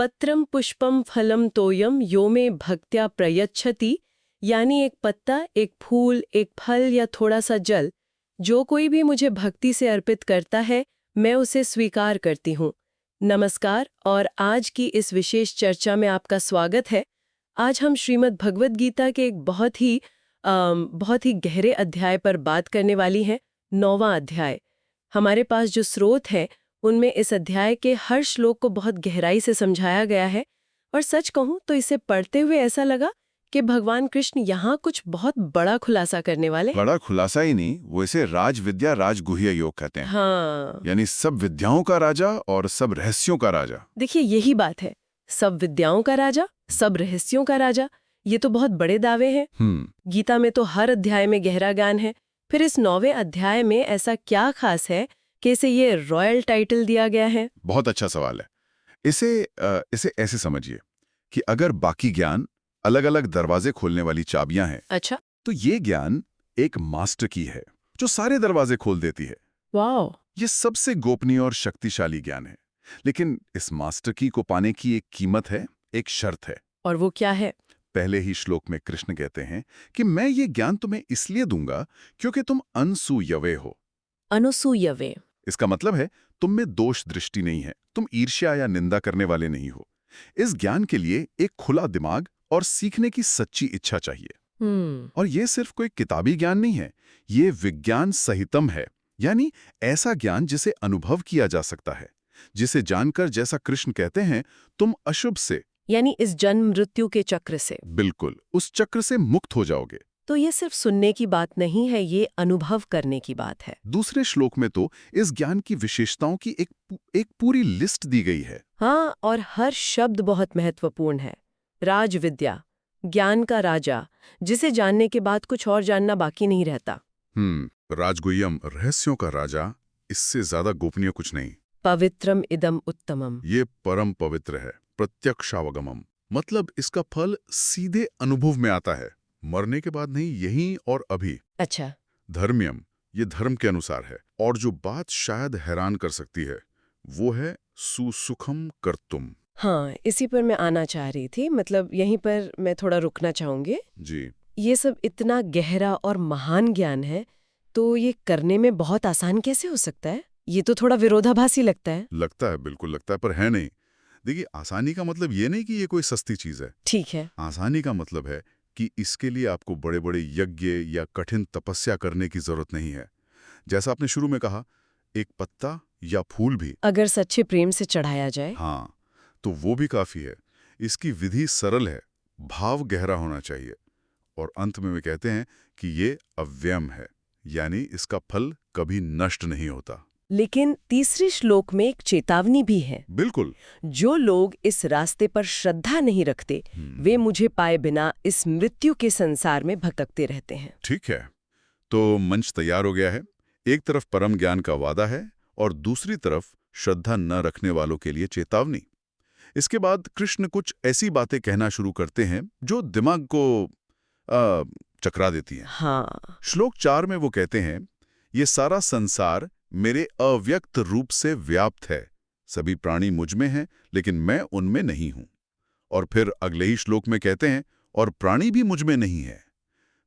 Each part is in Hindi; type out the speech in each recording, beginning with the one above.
पत्रम पुष्पम फलम तोयम यो में भक्त्या प्रयच्छति, यानी एक पत्ता, एक फूल, एक फल या थोड़ा सा जल, जो कोई भी मुझे भक्ति से अर्पित करता है, मैं उसे स्वीकार करती हूँ। नमस्कार, और आज की इस विशेष चर्चा में आपका स्वागत है। आज हम श्रीमद् भगवद गीता के एक बहुत ही गहरे अध्याय पर बात करने वाली हैं, 9वां अध्याय। हमारे पास जो स्रोत हैं, उनमें इस अध्याय के हर श्लोक को बहुत गहराई से समझाया गया है, और सच कहूं तो इसे पढ़ते हुए ऐसा लगा कि भगवान कृष्ण यहाँ कुछ बहुत बड़ा खुलासा करने वाले। बड़ा खुलासा ही नहीं, वो इसे राज विद्या राजगुह्य योग कहते हैं। हाँ, यानी सब विद्याओं का राजा और सब रहस्यों का राजा। देखिए यही बात है, सब विद्याओं का राजा, सब रहस्यों का राजा। ये तो बहुत बड़े दावे हैं। गीता में तो हर अध्याय में गहरा ज्ञान है, फिर इस 9वें अध्याय में ऐसा क्या खास है कि इसे ये रॉयल टाइटल दिया गया है? बहुत अच्छा सवाल है। इसे ऐसे समझिए कि अगर बाकी ज्ञान अलग अलग दरवाजे खोलने वाली चाबियां हैं, अच्छा, तो ये ज्ञान एक मास्टर की है जो सारे दरवाजे खोल देती है। वाह, ये सबसे गोपनीय और शक्तिशाली ज्ञान है। लेकिन इस मास्टर की को पाने की एक कीमत है, एक शर्त है। और वो क्या है? पहले ही श्लोक में कृष्ण कहते हैं कि मैं ये ज्ञान तुम्हें इसलिए दूंगा क्योंकि तुम अनसूयवे हो। अनुसूयवे। इसका मतलब है तुम में दोष दृष्टि नहीं है, तुम ईर्ष्या या निंदा करने वाले नहीं हो। इस ज्ञान के लिए एक खुला दिमाग और सीखने की सच्ची इच्छा चाहिए। और ये सिर्फ कोई किताबी ज्ञान नहीं है, ये विज्ञान सहितम है, यानी ऐसा ज्ञान जिसे अनुभव किया जा सकता है, जिसे जानकर, जैसा कृष्ण कहते हैं, तुम अशुभ से, यानी इस जन्म मृत्यु के चक्र से, बिल्कुल उस चक्र से मुक्त हो जाओगे। तो ये सिर्फ सुनने की बात नहीं है, ये अनुभव करने की बात है। दूसरे श्लोक में तो इस ज्ञान की विशेषताओं की एक पूरी लिस्ट दी गई है। हाँ, और हर शब्द बहुत महत्वपूर्ण है। राज विद्या, ज्ञान का राजा, जिसे जानने के बाद कुछ और जानना बाकी नहीं रहता। राजगुह्यम, रहस्यों का राजा, इससे ज्यादा गोपनीय कुछ नहीं। पवित्रम इदम उत्तमम, ये परम पवित्र है। प्रत्यक्षावगमम, मतलब इसका फल सीधे अनुभव में आता है, मरने के बाद नहीं, यहीं और अभी। अच्छा, धर्म्यम, ये धर्म के अनुसार है। और जो बात शायद हैरान कर सकती है, वो है सुसुखम कर्तुम। हाँ, इसी पर मैं आना चाह रही थी, मतलब यहीं पर मैं थोड़ा रुकना चाहूंगी। जी, ये सब इतना गहरा और महान ज्ञान है, तो ये करने में बहुत आसान कैसे हो सकता है? ये तो थोड़ा विरोधाभासी लगता है। लगता है, बिल्कुल लगता है, पर है नहीं। देखिए, आसानी का मतलब ये नहीं कि ये कोई सस्ती चीज है। ठीक है। आसानी का मतलब है कि इसके लिए आपको बड़े बड़े यज्ञ या कठिन तपस्या करने की जरूरत नहीं है। जैसा आपने शुरू में कहा, एक पत्ता या फूल भी अगर सच्चे प्रेम से चढ़ाया जाए, हाँ, तो वो भी काफी है। इसकी विधि सरल है, भाव गहरा होना चाहिए, और अंत में वे कहते हैं कि ये अव्ययम है, यानी इसका फल कभी नष्ट नहीं होता। लेकिन तीसरे श्लोक में एक चेतावनी भी है। बिल्कुल। जो लोग इस रास्ते पर श्रद्धा नहीं रखते, वे मुझे पाए बिना इस मृत्यु के संसार में भटकते रहते हैं। ठीक है, तो मंच तैयार हो गया है। एक तरफ परम ज्ञान का वादा है और दूसरी तरफ श्रद्धा न रखने वालों के लिए चेतावनी। इसके बाद कृष्ण कुछ ऐसी बातें कहना शुरू करते हैं जो दिमाग को चकरा देती हैं। हाँ, श्लोक 4 में वो कहते हैं, ये सारा संसार मेरे अव्यक्त रूप से व्याप्त है। सभी प्राणी मुझ में हैं, लेकिन मैं उनमें नहीं हूं। और फिर अगले ही श्लोक में कहते हैं, और प्राणी भी मुझ में नहीं है।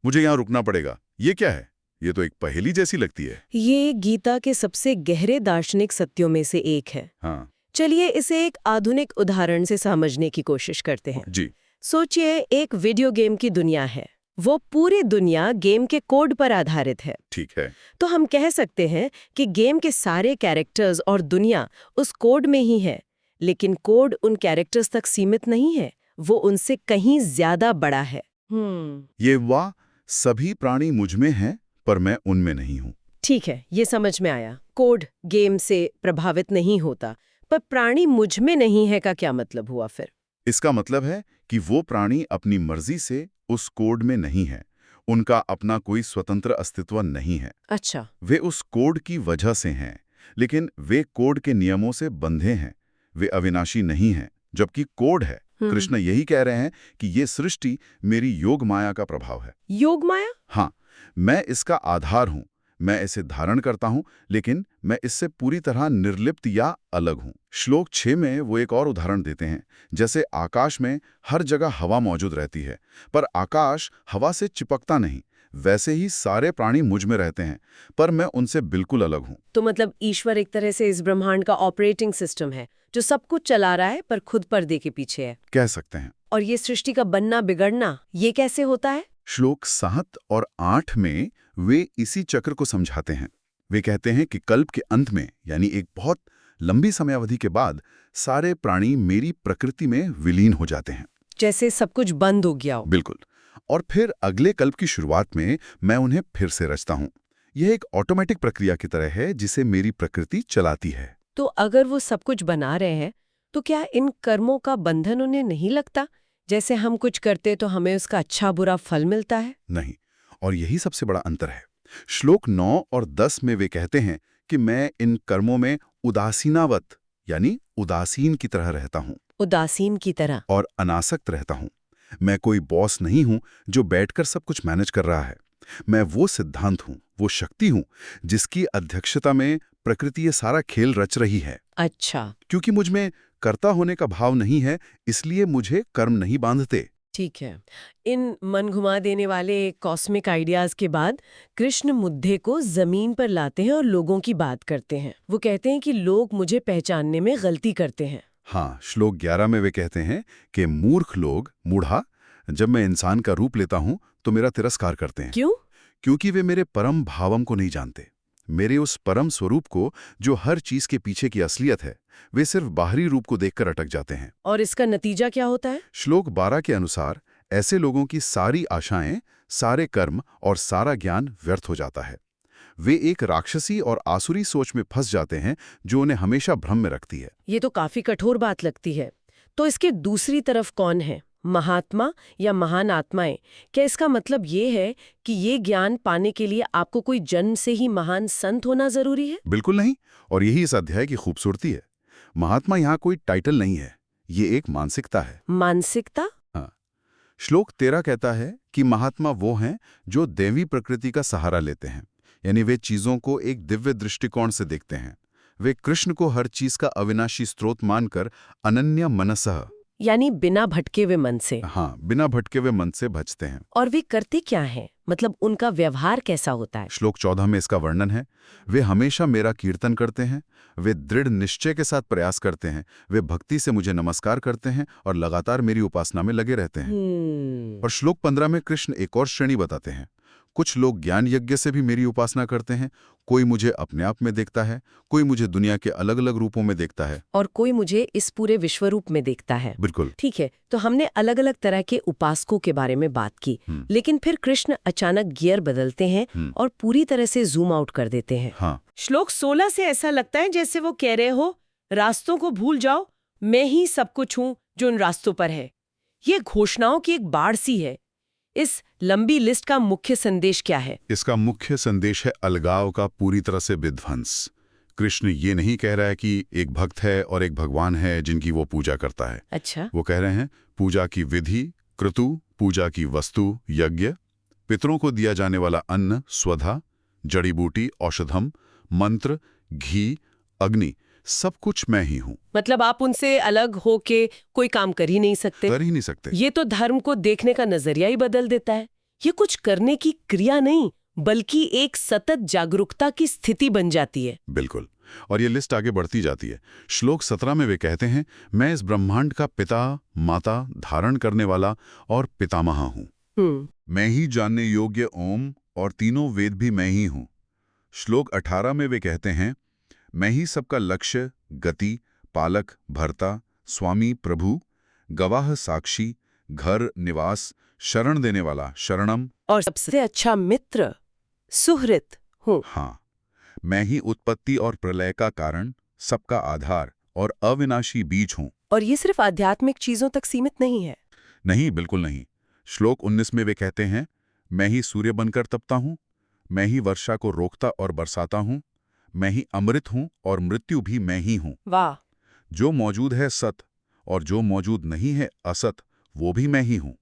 मुझे यहां रुकना पड़ेगा। ये क्या है? ये तो एक पहेली जैसी लगती है। ये गीता के सबसे गहरे दार्शनिक सत्यों में से एक है। हाँ चलिए इसे एक आधुनिक उदाहरण से समझने की कोशिश करते हैं। जी। सोचिए, एक वीडियो गेम की दुनिया है। वो पूरी दुनिया गेम के कोड पर आधारित है। ठीक है। तो हम कह सकते हैं कि गेम के सारे कैरेक्टर्स और दुनिया उस कोड में ही है। लेकिन कोड उन कैरेक्टर्स तक सीमित नहीं है, वो उनसे कहीं ज्यादा बड़ा है। ये वाह, सभी प्राणी मुझ में हैं, पर मैं उनमें नहीं हूं। ठीक है, ये समझ में आया। कोड गेम से प्रभावित नहीं होता, पर प्राणी मुझ में नहीं है का क्या मतलब हुआ फिर? इसका मतलब है कि वो प्राणी अपनी मर्जी से उस कोड में नहीं है। उनका अपना कोई स्वतंत्र अस्तित्व नहीं है। अच्छा, वे उस कोड की वजह से हैं, लेकिन वे कोड के नियमों से बंधे हैं। वे अविनाशी नहीं हैं, जबकि कोड है। कृष्ण यही कह रहे हैं कि ये सृष्टि मेरी योग माया का प्रभाव है। योग माया? हाँ, मैं इसका आधार हूं। मैं इसे धारण करता हूं, लेकिन मैं इससे पूरी तरह निर्लिप्त या अलग हूं। श्लोक 6 में वो एक और उदाहरण देते हैं। जैसे आकाश में हर जगह हवा मौजूद रहती है, पर आकाश हवा से चिपकता नहीं, वैसे ही सारे प्राणी मुझ में रहते हैं, पर मैं उनसे बिल्कुल अलग हूं। तो मतलब ईश्वर एक तरह से इस ब्रह्मांड का ऑपरेटिंग सिस्टम है, जो सब कुछ चला रहा है पर खुद पर्दे के पीछे है। कह सकते हैं। और ये सृष्टि का बनना बिगड़ना, ये कैसे होता है? श्लोक 7 और 8 में वे इसी चक्र को समझाते हैं। वे कहते हैं कि कल्प के अंत में, यानी एक बहुत लंबी समयावधि के बाद, सारे प्राणी मेरी प्रकृति में विलीन हो जाते हैं। जैसे सब कुछ बंद हो गया हो। बिल्कुल। और फिर अगले कल्प की शुरुआत में मैं उन्हें फिर से रचता हूँ। यह एक ऑटोमेटिक प्रक्रिया की तरह है जिसे मेरी प्रकृति चलाती है। तो अगर वो सब कुछ बना रहे हैं, तो क्या इन कर्मों का बंधन उन्हें नहीं लगता? जैसे हम कुछ करते तो हमें उसका अच्छा बुरा फल मिलता है? नहीं, और यही सबसे बड़ा अंतर है। श्लोक 9 और 10 में वे कहते हैं कि मैं इन कर्मों में उदासीनावत, यानी उदासीन की तरह रहता हूँ। उदासीन की तरह? और अनासक्त रहता हूँ। मैं कोई बॉस नहीं हूँ जो बैठकर सब कुछ मैनेज कर रहा है। मैं वो सिद्धांत हूँ, वो शक्ति हूँ, जिसकी अध्यक्षता में प्रकृति ये सारा खेल रच रही है। अच्छा। क्योंकि मुझ में कर्ता होने का भाव नहीं है, इसलिए मुझे कर्म नहीं बांधते। ठीक है। इन मन घुमा देने वाले कॉस्मिक आइडियाज के बाद कृष्ण मुद्दे को जमीन पर लाते हैं और लोगों की बात करते हैं। वो कहते हैं कि लोग मुझे पहचानने में गलती करते हैं। हाँ, श्लोक 11 में वे कहते हैं कि मूर्ख लोग, मूढ़ा, जब मैं इंसान का रूप लेता हूँ तो मेरा तिरस्कार करते हैं। क्यों? क्योंकि वे मेरे परम भावम को नहीं जानते, मेरे उस परम स्वरूप को जो हर चीज के पीछे की असलियत है। वे सिर्फ बाहरी रूप को देखकर अटक जाते हैं। और इसका नतीजा क्या होता है? श्लोक 12 के अनुसार ऐसे लोगों की सारी आशाएं, सारे कर्म और सारा ज्ञान व्यर्थ हो जाता है। वे एक राक्षसी और आसुरी सोच में फंस जाते हैं जो उन्हें हमेशा भ्रम में रखती है। ये तो काफी कठोर बात लगती है। तो इसके दूसरी तरफ कौन है? महात्मा या महान आत्माएं? क्या इसका मतलब ये है कि ये ज्ञान पाने के लिए आपको कोई जन्म से ही महान संत होना जरूरी है? बिल्कुल नहीं, और यही इस अध्याय की खूबसूरती है। महात्मा यहाँ कोई टाइटल नहीं है, ये एक मानसिकता है। मानसिकता? हाँ। श्लोक 13 कहता है कि महात्मा वो हैं जो दैवी प्रकृति का सहारा लेते हैं, यानी वे चीजों को एक दिव्य दृष्टिकोण से देखते हैं। वे कृष्ण को हर चीज का अविनाशी स्रोत मानकर अनन्य मनसः, यानी बिना भटके हुए मन से। हाँ, बिना भटके हुए मन से भजते हैं। और वे करते क्या हैं? मतलब उनका व्यवहार कैसा होता है? श्लोक 14 में इसका वर्णन है। वे हमेशा मेरा कीर्तन करते हैं, वे दृढ़ निश्चय के साथ प्रयास करते हैं, वे भक्ति से मुझे नमस्कार करते हैं और लगातार मेरी उपासना में लगे रहते हैं। और श्लोक 15 में कृष्ण एक और श्रेणी बताते हैं। कुछ लोग ज्ञान यज्ञ से भी मेरी उपासना करते हैं। कोई मुझे अपने आप में देखता है, कोई मुझे दुनिया के अलग अलग रूपों में देखता है, और कोई मुझे इस पूरे विश्व रूप में देखता है। बिल्कुल। ठीक है, तो हमने अलग अलग तरह के उपासकों के बारे में बात की, लेकिन फिर कृष्ण अचानक गियर बदलते हैं और पूरी तरह से जूम आउट कर देते हैं। हाँ। श्लोक 16 से ऐसा लगता है जैसे वो कह रहे हो, रास्तों को भूल जाओ, मैं ही सब कुछ हूं जो उन रास्तों पर है। ये घोषणाओं की एक बाढ़ सी है। इस लंबी लिस्ट का मुख्य संदेश क्या है? इसका मुख्य संदेश है अलगाव का पूरी तरह से विध्वंस। कृष्ण ये नहीं कह रहा है कि एक भक्त है और एक भगवान है जिनकी वो पूजा करता है। अच्छा। वो कह रहे हैं पूजा की विधि, क्रतु, पूजा की वस्तु, यज्ञ, पितरों को दिया जाने वाला अन्न, स्वधा, जड़ी बूटी, औषधम, मंत्र, घी, अग्नि, सब कुछ मैं ही हूं। मतलब आप उनसे अलग होके कोई काम कर ही नहीं सकते? कर ही नहीं सकते। ये तो धर्म को देखने का नजरिया ही बदल देता है। ये कुछ करने की क्रिया नहीं, बल्कि एक सतत जागरूकता की स्थिति बन जाती है। बिल्कुल। और ये लिस्ट आगे बढ़ती जाती है। श्लोक 17 में वे कहते हैं, मैं इस ब्रह्मांड का पिता, माता, धारण करने वाला और पितामह हूं। मैं ही जानने योग्य ओम और तीनों वेद भी मैं ही हूं। श्लोक 18 में वे कहते हैं, मैं ही सबका लक्ष्य, गति, पालक, भर्ता, स्वामी, प्रभु, गवाह, साक्षी, घर, निवास, शरण देने वाला, शरणम, और सबसे अच्छा मित्र, सुहृत हूँ। हाँ, मैं ही उत्पत्ति और प्रलय का कारण, सबका आधार और अविनाशी बीज हूँ। और ये सिर्फ आध्यात्मिक चीजों तक सीमित नहीं है। नहीं, बिल्कुल नहीं। श्लोक 19 में वे कहते हैं, मैं ही सूर्य बनकर तपता हूँ, मैं ही वर्षा को रोकता और बरसाता हूँ, मैं ही अमृत हूँ और मृत्यु भी मैं ही हूँ। वाह। जो मौजूद है सत और जो मौजूद नहीं है असत, वो भी मैं ही हूँ।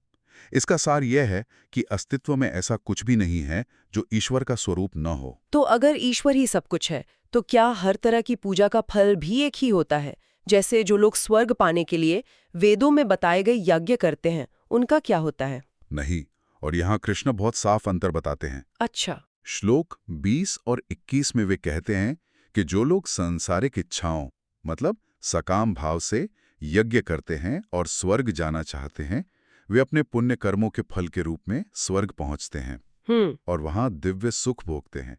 इसका सार यह है कि अस्तित्व में ऐसा कुछ भी नहीं है जो ईश्वर का स्वरूप न हो। तो अगर ईश्वर ही सब कुछ है, तो क्या हर तरह की पूजा का फल भी एक ही होता है? जैसे जो लोग स्वर्ग पाने के लिए वेदों में बताए गए यज्ञ करते हैं, उनका क्या होता है? नहीं, और यहाँ कृष्ण बहुत साफ अंतर बताते हैं। अच्छा। श्लोक 20 और 21 में वे कहते हैं कि जो लोग सांसारिक इच्छाओं मतलब सकाम भाव से यज्ञ करते हैं और स्वर्ग जाना चाहते हैं, वे अपने पुण्य कर्मों के फल के रूप में स्वर्ग पहुंचते हैं और वहां दिव्य सुख भोगते हैं।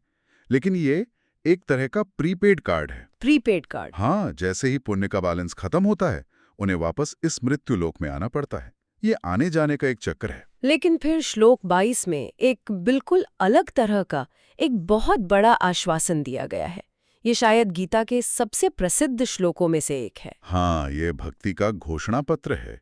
लेकिन ये एक तरह का प्रीपेड कार्ड है। Prepaid card? हाँ, जैसे ही पुण्य का बैलेंस खत्म होता है, उन्हें वापस इस मृत्यु लोक में आना पड़ता है। ये आने जाने का एक चक्कर है। लेकिन फिर श्लोक 22 में एक बिल्कुल अलग तरह का एक बहुत बड़ा आश्वासन दिया गया है। ये शायद गीता के सबसे प्रसिद्ध श्लोकों में से एक है। हाँ, ये भक्ति का घोषणा पत्र है।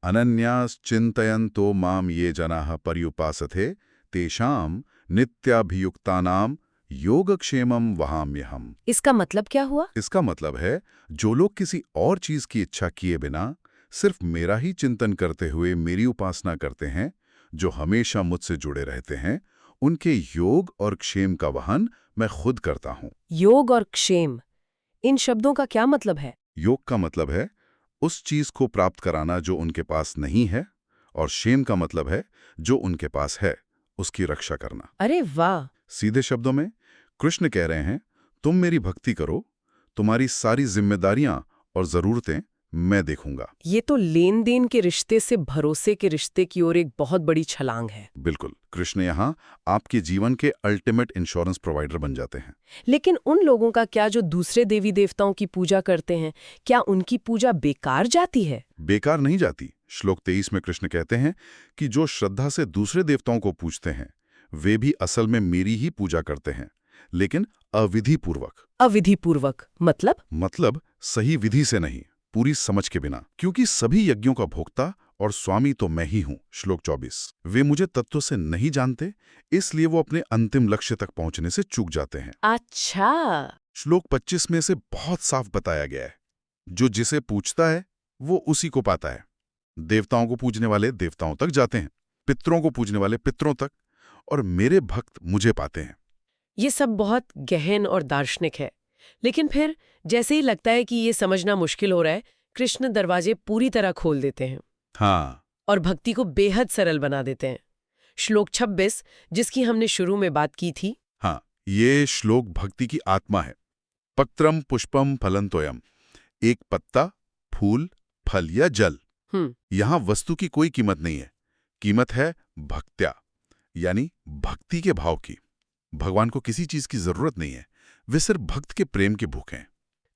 अनन्यास चिंतयन्तो माम ये जनाः पर्युपासते तेषां नित्याभियुक्तानां योगक्षेमं वहाम्यहम्। इसका मतलब क्या हुआ? इसका मतलब है, जो लोग किसी और चीज की इच्छा किए बिना सिर्फ मेरा ही चिंतन करते हुए मेरी उपासना करते हैं, जो हमेशा मुझसे जुड़े रहते हैं, उनके योग और क्षेम का वहन मैं खुद करता हूँ। योग और क्षेम, इन शब्दों का क्या मतलब है? योग का मतलब है उस चीज को प्राप्त कराना जो उनके पास नहीं है, और क्षेम का मतलब है जो उनके पास है उसकी रक्षा करना। अरे वाह! सीधे शब्दों में कृष्ण कह रहे हैं, तुम मेरी भक्ति करो, तुम्हारी सारी जिम्मेदारियां और जरूरतें मैं देखूंगा। ये तो लेन देन के रिश्ते से भरोसे के रिश्ते की ओर एक बहुत बड़ी छलांग है। बिल्कुल, कृष्ण यहाँ आपके जीवन के अल्टीमेट इंश्योरेंस प्रोवाइडर बन जाते हैं। लेकिन उन लोगों का क्या जो दूसरे देवी देवताओं की पूजा करते हैं, क्या उनकी पूजा बेकार जाती है? बेकार नहीं जाती। श्लोक 23 में कृष्ण कहते हैं कि जो श्रद्धा से दूसरे देवताओं को पूजते हैं, वे भी असल में मेरी ही पूजा करते हैं, लेकिन अविधिपूर्वक। अविधिपूर्वक मतलब सही विधि से नहीं, पूरी समझ के बिना, क्योंकि सभी यज्ञों का भोक्ता और स्वामी तो मैं ही हूं। श्लोक 24। वे मुझे तत्व से नहीं जानते, इसलिए वो अपने अंतिम लक्ष्य तक पहुंचने से चूक जाते हैं। अच्छा। श्लोक 25 में से बहुत साफ बताया गया है, जो जिसे पूछता है वो उसी को पाता है। देवताओं को पूजने वाले देवताओं तक जाते हैं, पितरों को पूजने वाले पितरों तक, और मेरे भक्त मुझे पाते हैं। ये सब बहुत गहन और दार्शनिक है, लेकिन फिर जैसे ही लगता है कि ये समझना मुश्किल हो रहा है, कृष्ण दरवाजे पूरी तरह खोल देते हैं। हाँ, और भक्ति को बेहद सरल बना देते हैं। श्लोक 26, जिसकी हमने शुरू में बात की थी। हाँ, ये श्लोक भक्ति की आत्मा है। पत्रम पुष्पम फलंतोयम, एक पत्ता, फूल, फल या जल। यहां वस्तु की कोई कीमत नहीं है, कीमत है भक्त्या, यानी भक्ति के भाव की। भगवान को किसी चीज की जरूरत नहीं है, वे सिर्फ भक्त के प्रेम के भूखे हैं।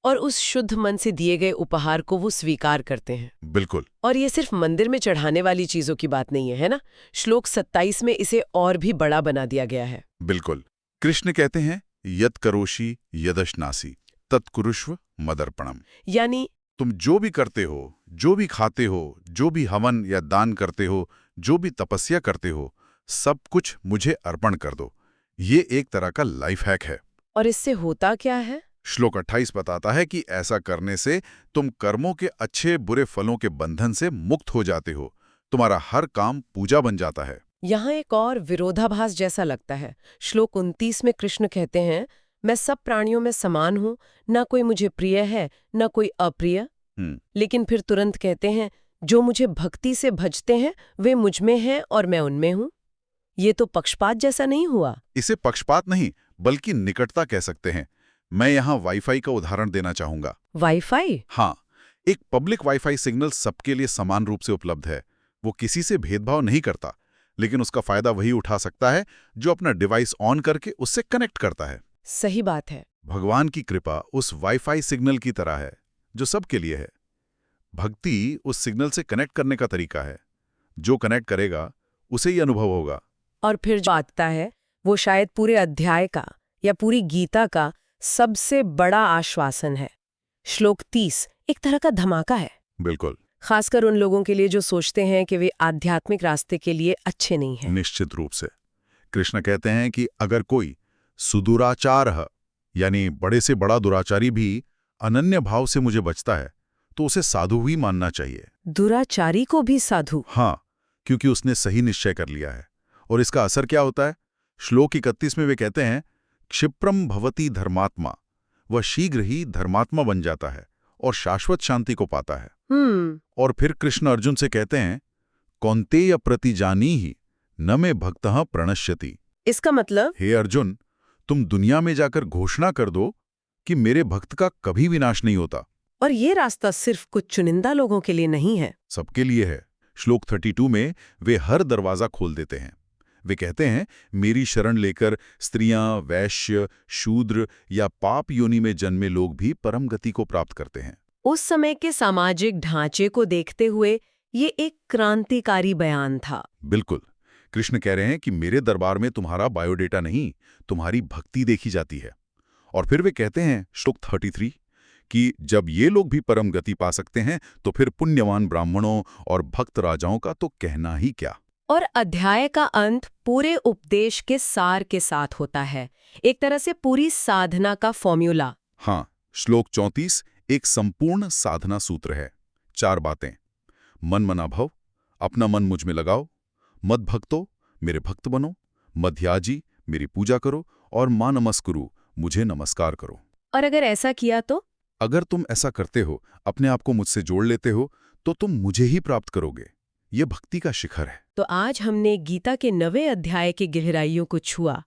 और उस शुद्ध मन से दिए गए उपहार को वो स्वीकार करते हैं। बिल्कुल। और ये सिर्फ मंदिर में चढ़ाने वाली चीजों की बात नहीं है ना? श्लोक 27 में इसे और भी बड़ा बना दिया गया है। बिल्कुल। कृष्ण कहते हैं, यत् करोषि यदश्नासि तत्कुरुष्व मदर्पणम। यानी तुम जो भी करते हो, जो भी खाते हो, जो भी हवन या दान करते हो, जो भी तपस्या करते हो, सब कुछ मुझे अर्पण कर दो। ये एक तरह का लाइफ हैक है। और इससे होता क्या है? श्लोक 28 बताता है कि ऐसा करने से तुम कर्मों के अच्छे बुरे फलों के बंधन से मुक्त हो जाते हो। तुम्हारा हर काम पूजा बन जाता है। यहाँ एक और विरोधाभास जैसा लगता है। श्लोक 29 में कृष्ण कहते हैं, मैं सब प्राणियों में समान हूँ, ना कोई मुझे प्रिय है, ना कोई अप्रिय। लेकिन फिर तुरंत कहते हैं, जो मुझे भक्ति से भजते हैं, वे मुझ में हैं और मैं उनमें हूँ। ये तो पक्षपात जैसा नहीं हुआ? इसे पक्षपात नहीं, बल्कि निकटता कह सकते हैं। मैं यहाँ वाईफाई का उदाहरण देना चाहूंगा। वाईफाई? हाँ, एक पब्लिक वाईफाई सिग्नल सबके लिए समान रूप से उपलब्ध है। वो किसी से भेदभाव नहीं करता, लेकिन उसका फायदा वही उठा सकता है जो अपना डिवाइस ऑन करके उससे कनेक्ट करता है। सही बात है। भगवान की कृपा उस वाईफाई सिग्नल की तरह है, जो सबके लिए है। भक्ति उस सिग्नल से कनेक्ट करने का तरीका है। जो कनेक्ट करेगा उसे ही अनुभव होगा। और फिर जो आता है, वो शायद पूरे अध्याय का या पूरी गीता का सबसे बड़ा आश्वासन है। श्लोक 30 एक तरह का धमाका है। बिल्कुल। खासकर उन लोगों के लिए जो सोचते हैं कि वे आध्यात्मिक रास्ते के लिए अच्छे नहीं हैं। निश्चित रूप से। कृष्ण कहते हैं कि अगर कोई सुदुराचार, यानी बड़े से बड़ा दुराचारी भी अनन्य भाव से मुझे बचता है, तो उसे साधु ही मानना चाहिए। दुराचारी को भी साधु? हाँ, क्योंकि उसने सही निश्चय कर लिया है। और इसका असर क्या होता है? श्लोक 31 में वे कहते हैं, क्षिप्रम भवति धर्मात्मा, वह शीघ्र ही धर्मात्मा बन जाता है और शाश्वत शांति को पाता है। और फिर कृष्ण अर्जुन से कहते हैं, कौन्तेय प्रति जानी ही न मे भक्तः प्रणश्यति। इसका मतलब, हे अर्जुन, तुम दुनिया में जाकर घोषणा कर दो कि मेरे भक्त का कभी विनाश नहीं होता। और ये रास्ता सिर्फ कुछ चुनिंदा लोगों के लिए नहीं है, सबके लिए है। श्लोक 32 में वे हर दरवाजा खोल देते हैं। वे कहते हैं, मेरी शरण लेकर स्त्रियां, वैश्य, शूद्र या पाप योनि में जन्मे लोग भी परम गति को प्राप्त करते हैं। उस समय के सामाजिक ढांचे को देखते हुए ये एक क्रांतिकारी बयान था। बिल्कुल। कृष्ण कह रहे हैं कि मेरे दरबार में तुम्हारा बायोडेटा नहीं, तुम्हारी भक्ति देखी जाती है। और फिर वे कहते हैं, श्लोक 33, कि जब ये लोग भी परम गति पा सकते हैं तो फिर पुण्यवान ब्राह्मणों और भक्त राजाओं का तो कहना ही क्या। और अध्याय का अंत पूरे उपदेश के सार के साथ होता है, एक तरह से पूरी साधना का फॉर्मूला। हाँ, श्लोक 34 एक संपूर्ण साधना सूत्र है। 4 बातें। मन मना भव, अपना मन मुझ में लगाओ, मद भक्तो, मेरे भक्त बनो, मध्याजी, मेरी पूजा करो, और मां नमस्कुरु, मुझे नमस्कार करो। और अगर ऐसा किया तो? अगर तुम ऐसा करते हो, अपने आप को मुझसे जोड़ लेते हो, तो तुम मुझे ही प्राप्त करोगे। ये भक्ति का शिखर है। तो आज हमने गीता के 9वें अध्याय की गहराइयों को छुआ।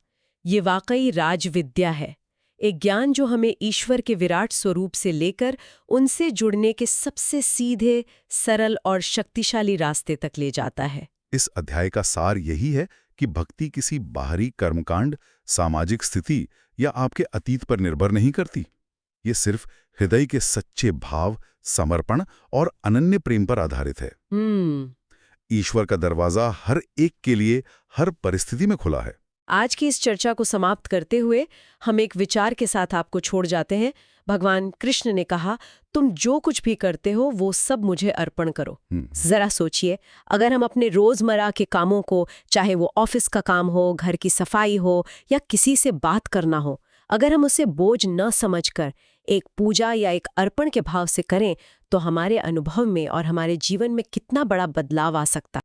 ये वाकई राजविद्या है, एक ज्ञान जो हमें ईश्वर के विराट स्वरूप से लेकर उनसे जुड़ने के सबसे सीधे, सरल और शक्तिशाली रास्ते तक ले जाता है। इस अध्याय का सार यही है कि भक्ति किसी बाहरी कर्मकांड, सामाजिक स्थिति या आपके अतीत पर निर्भर नहीं करती। ये सिर्फ हृदय के सच्चे भाव, समर्पण और अनन्य प्रेम पर आधारित है। ईश्वर का दरवाजा हर एक के लिए, हर परिस्थिति में खुला है। आज की इस चर्चा को समाप्त करते हुए हम एक विचार के साथ आपको छोड़ जाते हैं। भगवान कृष्ण ने कहा, तुम जो कुछ भी करते हो वो सब मुझे अर्पण करो। जरा सोचिए, अगर हम अपने रोजमर्रा के कामों को, चाहे वो ऑफिस का काम हो, घर की सफाई हो या किसी से बात करना हो, अगर हम उसे बोझ न समझकर एक पूजा या एक अर्पण के भाव से करें, तो हमारे अनुभव में और हमारे जीवन में कितना बड़ा बदलाव आ सकता है।